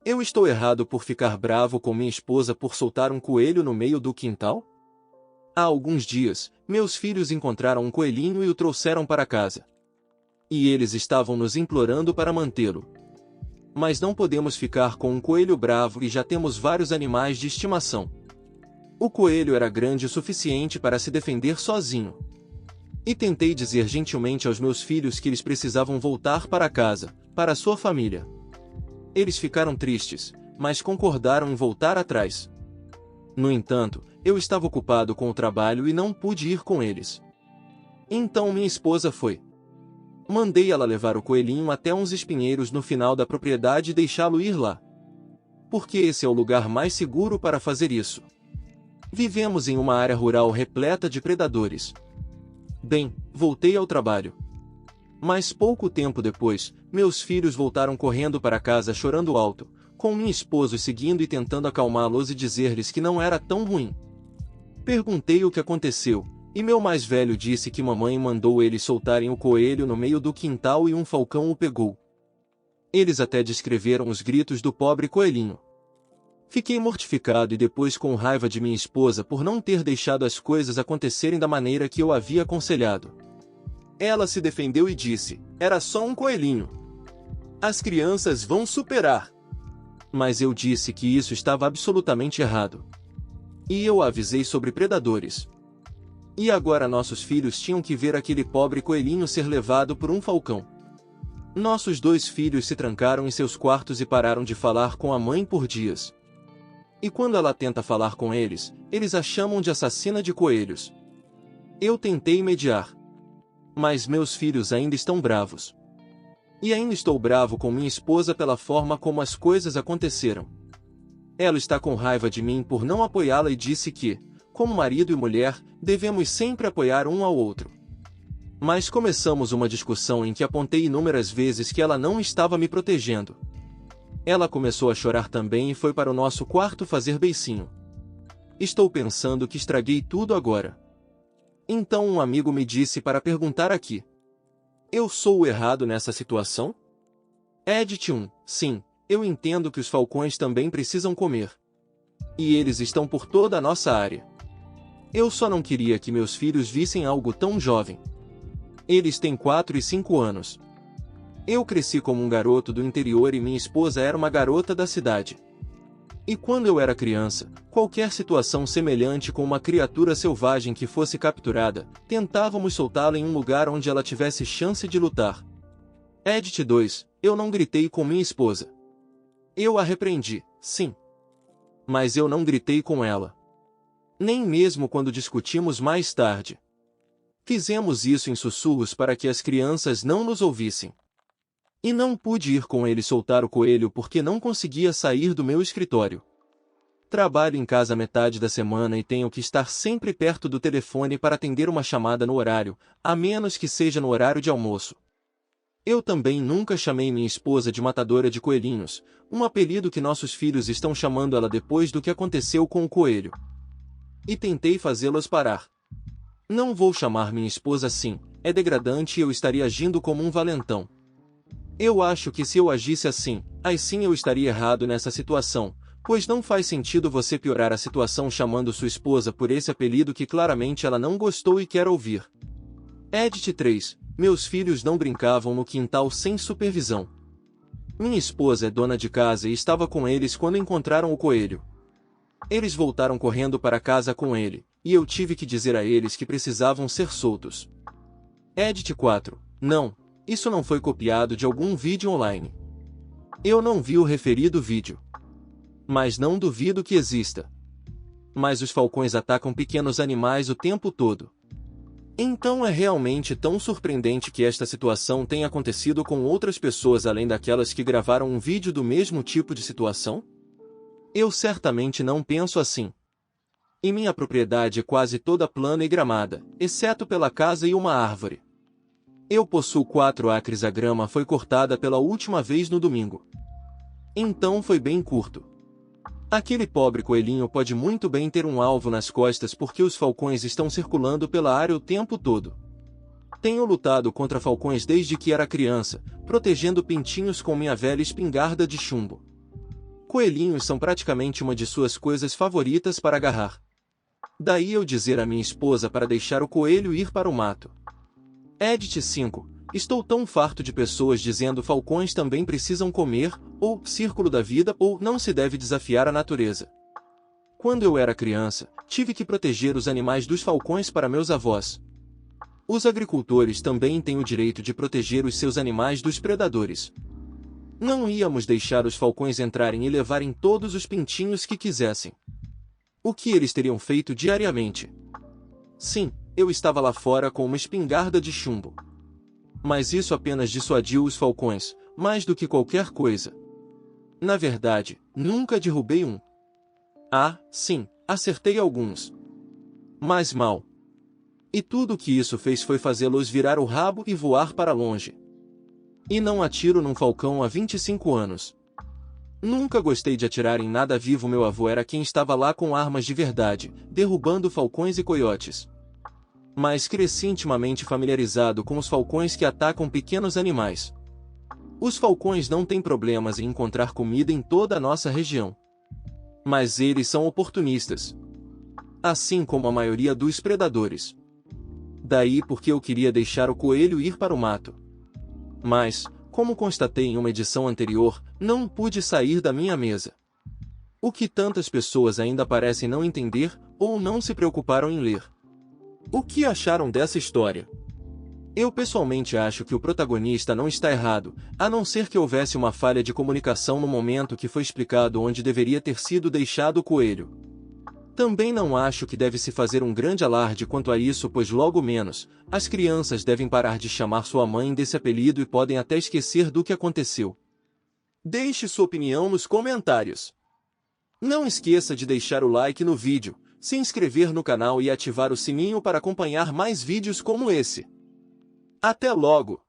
Eu estou errado por ficar bravo com minha esposa por soltar um coelho no meio do quintal? Há alguns dias, meus filhos encontraram um coelhinho e o trouxeram para casa. E eles estavam nos implorando para mantê-lo. Mas não podemos ficar com um coelho bravo e já temos vários animais de estimação. O coelho era grande o suficiente para se defender sozinho. E tentei dizer gentilmente aos meus filhos que eles precisavam voltar para casa, para sua família. Eles ficaram tristes, mas concordaram em voltar atrás. No entanto, eu estava ocupado com o trabalho e não pude ir com eles. Então minha esposa foi. Mandei ela levar o coelhinho até uns espinheiros no final da propriedade e deixá-lo ir lá. Porque esse é o lugar mais seguro para fazer isso. Vivemos em uma área rural repleta de predadores. Bem, voltei ao trabalho. Mas pouco tempo depois, meus filhos voltaram correndo para casa chorando alto, com minha esposa seguindo e tentando acalmá-los e dizer-lhes que não era tão ruim. Perguntei o que aconteceu, e meu mais velho disse que mamãe mandou eles soltarem o coelho no meio do quintal e um falcão o pegou. Eles até descreveram os gritos do pobre coelhinho. Fiquei mortificado e depois com raiva de minha esposa por não ter deixado as coisas acontecerem da maneira que eu havia aconselhado. Ela se defendeu e disse: era só um coelhinho. As crianças vão superar. Mas eu disse que isso estava absolutamente errado. E eu a avisei sobre predadores. E agora nossos filhos tinham que ver aquele pobre coelhinho ser levado por um falcão. Nossos 2 filhos se trancaram em seus quartos e pararam de falar com a mãe por dias. E quando ela tenta falar com eles, eles a chamam de assassina de coelhos. Eu tentei mediar. Mas meus filhos ainda estão bravos. E ainda estou bravo com minha esposa pela forma como as coisas aconteceram. Ela está com raiva de mim por não apoiá-la e disse que, como marido e mulher, devemos sempre apoiar um ao outro. Mas começamos uma discussão em que apontei inúmeras vezes que ela não estava me protegendo. Ela começou a chorar também e foi para o nosso quarto fazer beicinho. Estou pensando que estraguei tudo agora. Então um amigo me disse para perguntar aqui. Eu sou o errado nessa situação? Edit 1. Sim, eu entendo que os falcões também precisam comer. E eles estão por toda a nossa área. Eu só não queria que meus filhos vissem algo tão jovem. Eles têm 4 e 5 anos. Eu cresci como um garoto do interior e minha esposa era uma garota da cidade. E quando eu era criança, qualquer situação semelhante com uma criatura selvagem que fosse capturada, tentávamos soltá-la em um lugar onde ela tivesse chance de lutar. Edit 2. Eu não gritei com minha esposa. Eu a repreendi, sim. Mas eu não gritei com ela. Nem mesmo quando discutimos mais tarde. Fizemos isso em sussurros para que as crianças não nos ouvissem. E não pude ir com ele soltar o coelho porque não conseguia sair do meu escritório. Trabalho em casa metade da semana e tenho que estar sempre perto do telefone para atender uma chamada no horário, a menos que seja no horário de almoço. Eu também nunca chamei minha esposa de matadora de coelhinhos, um apelido que nossos filhos estão chamando ela depois do que aconteceu com o coelho. E tentei fazê-los parar. Não vou chamar minha esposa assim, é degradante e eu estaria agindo como um valentão. Eu acho que se eu agisse assim, aí sim eu estaria errado nessa situação, pois não faz sentido você piorar a situação chamando sua esposa por esse apelido que claramente ela não gostou e quer ouvir. Edit 3. Meus filhos não brincavam no quintal sem supervisão. Minha esposa é dona de casa e estava com eles quando encontraram o coelho. Eles voltaram correndo para casa com ele, e eu tive que dizer a eles que precisavam ser soltos. Edit 4. Não. Isso não foi copiado de algum vídeo online. Eu não vi o referido vídeo. Mas não duvido que exista. Mas os falcões atacam pequenos animais o tempo todo. Então é realmente tão surpreendente que esta situação tenha acontecido com outras pessoas além daquelas que gravaram um vídeo do mesmo tipo de situação? Eu certamente não penso assim. E minha propriedade é quase toda plana e gramada, exceto pela casa e uma árvore. Eu possuo 4 acres. A grama foi cortada pela última vez no domingo. Então foi bem curto. Aquele pobre coelhinho pode muito bem ter um alvo nas costas porque os falcões estão circulando pela área o tempo todo. Tenho lutado contra falcões desde que era criança, protegendo pintinhos com minha velha espingarda de chumbo. Coelhinhos são praticamente uma de suas coisas favoritas para agarrar. Daí eu dizer à minha esposa para deixar o coelho ir para o mato. Edit 5. Estou tão farto de pessoas dizendo falcões também precisam comer, ou círculo da vida, ou não se deve desafiar a natureza. Quando eu era criança, tive que proteger os animais dos falcões para meus avós. Os agricultores também têm o direito de proteger os seus animais dos predadores. Não íamos deixar os falcões entrarem e levarem todos os pintinhos que quisessem. O que eles teriam feito diariamente? Sim, eu estava lá fora com uma espingarda de chumbo. Mas isso apenas dissuadiu os falcões, mais do que qualquer coisa. Na verdade, nunca derrubei um. Ah, sim, acertei alguns. Mas mal. E tudo o que isso fez foi fazê-los virar o rabo e voar para longe. E não atiro num falcão há 25 anos. Nunca gostei de atirar em nada vivo. Meu avô era quem estava lá com armas de verdade, derrubando falcões e coiotes. Mas cresci intimamente familiarizado com os falcões que atacam pequenos animais. Os falcões não têm problemas em encontrar comida em toda a nossa região. Mas eles são oportunistas. Assim como a maioria dos predadores. Daí porque eu queria deixar o coelho ir para o mato. Mas, como constatei em uma edição anterior, não pude sair da minha mesa. O que tantas pessoas ainda parecem não entender, ou não se preocuparam em ler. O que acharam dessa história? Eu pessoalmente acho que o protagonista não está errado, a não ser que houvesse uma falha de comunicação no momento que foi explicado onde deveria ter sido deixado o coelho. Também não acho que deve se fazer um grande alarde quanto a isso, pois logo menos, as crianças devem parar de chamar sua mãe desse apelido e podem até esquecer do que aconteceu. Deixe sua opinião nos comentários. Não esqueça de deixar o like no vídeo, se inscrever no canal e ativar o sininho para acompanhar mais vídeos como esse. Até logo!